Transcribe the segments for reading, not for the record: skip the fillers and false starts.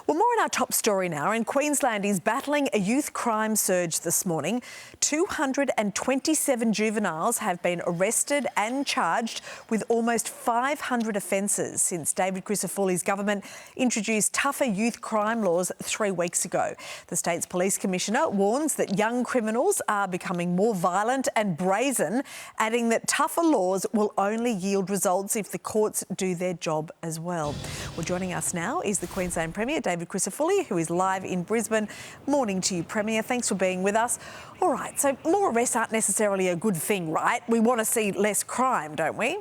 Well, more in our top story now. And Queensland is battling a youth crime surge this morning. 227 juveniles have been arrested and charged with almost 500 offences since David Crisafulli's government introduced tougher youth crime laws 3 weeks ago. The state's police commissioner warns that young criminals are becoming more violent and brazen, adding that tougher laws will only yield results if the courts do their job as well. Well, joining us now is the Queensland Premier, David Crisafulli, who is live in Brisbane. Morning to you, Premier. Thanks for being with us. All right, so more arrests aren't necessarily a good thing, right? We want to see less crime, don't we?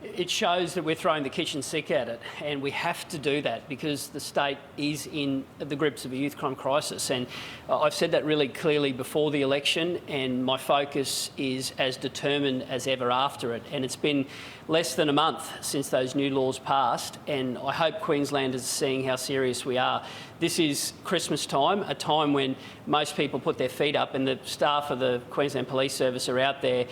It shows that we're throwing the kitchen sink at it, and we have to do that because the state is in the grips of a youth crime crisis. And I've said that really clearly before the election, and my focus is as determined as ever after it. And it's been less than a month since those new laws passed, and I hope Queenslanders are seeing how serious we are. This is Christmas time, a time when most people put their feet up, and the staff of the Queensland Police Service are out there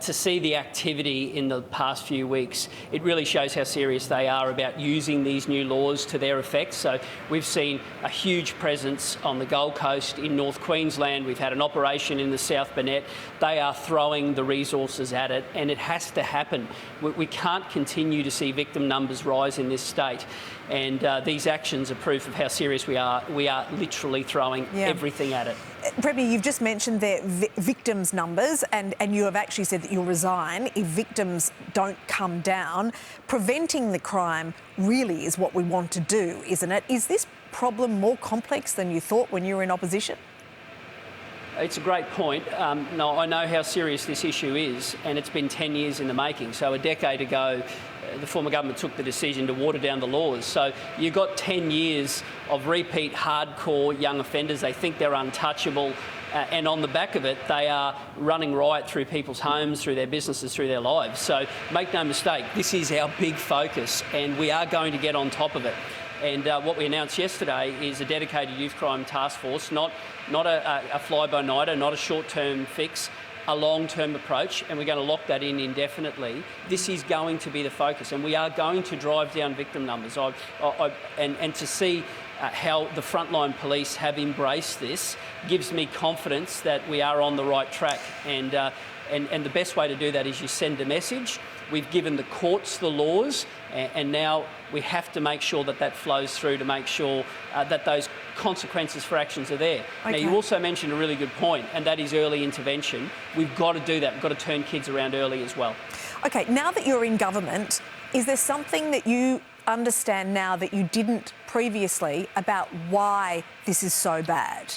to see the activity in the past few weeks. It really shows how serious they are about using these new laws to their effect. So we've seen a huge presence on the Gold Coast in North Queensland. We've had an operation in the South Burnett. They are throwing the resources at it, and it has to happen. We can't continue to see victim numbers rise in this state. And these actions are proof of how serious we are. We are literally throwing everything at it. Premier, you've just mentioned their victims' numbers, and you have actually said that you'll resign if victims don't come down. Preventing the crime really is what we want to do, isn't it? Is this problem more complex than you thought when you were in opposition? It's a great point. No, I know how serious this issue is, and it's been 10 years in the making. So a decade ago, the former government took the decision to water down the laws. So you've got 10 years of repeat hardcore young offenders. They think they're untouchable. And on the back of it, they are running riot through people's homes, through their businesses, through their lives. So make no mistake, this is our big focus, and we are going to get on top of it. And what we announced yesterday is a dedicated youth crime task force, not a fly-by-nighter, not a short-term fix, a long-term approach, and we're going to lock that in indefinitely. This is going to be the focus, and we are going to drive down victim numbers. And to see how the frontline police have embraced this gives me confidence that we are on the right track. And the best way to do that is you send a message. We've given the courts the laws, and now we have to make sure that that flows through to make sure that those consequences for actions are there. Okay. Now, you also mentioned a really good point, and that is early intervention. We've got to do that. We've got to turn kids around early as well. OK, now that you're in government, is there something that you understand now that you didn't previously about why this is so bad?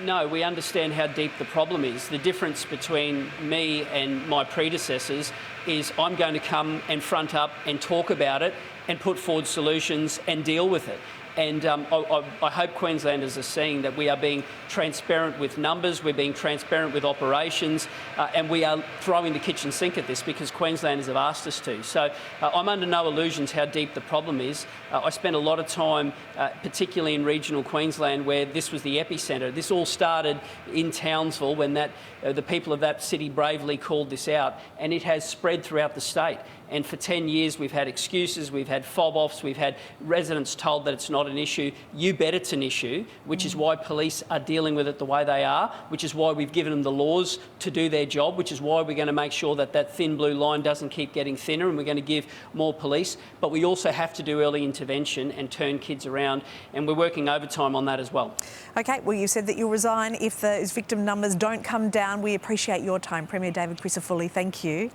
No, we understand how deep the problem is. The difference between me and my predecessors is I'm going to come and front up and talk about it and put forward solutions and deal with it. And I hope Queenslanders are seeing that we are being transparent with numbers, we're being transparent with operations, and we are throwing the kitchen sink at this because Queenslanders have asked us to. So I'm under no illusions how deep the problem is. I spent a lot of time, particularly in regional Queensland, where this was the epicentre. This all started in Townsville when the people of that city bravely called this out, and it has spread throughout the state. And for 10 years, we've had excuses, we've had fob-offs, we've had residents told that it's not an issue. You bet it's an issue, which is why police are dealing with it the way they are, which is why we've given them the laws to do their job, which is why we're going to make sure that that thin blue line doesn't keep getting thinner, and we're going to give more police. But we also have to do early intervention and turn kids around, and we're working overtime on that as well. OK, well, you said that you'll resign if those victim numbers don't come down. We appreciate your time, Premier David Crisafulli. Thank you.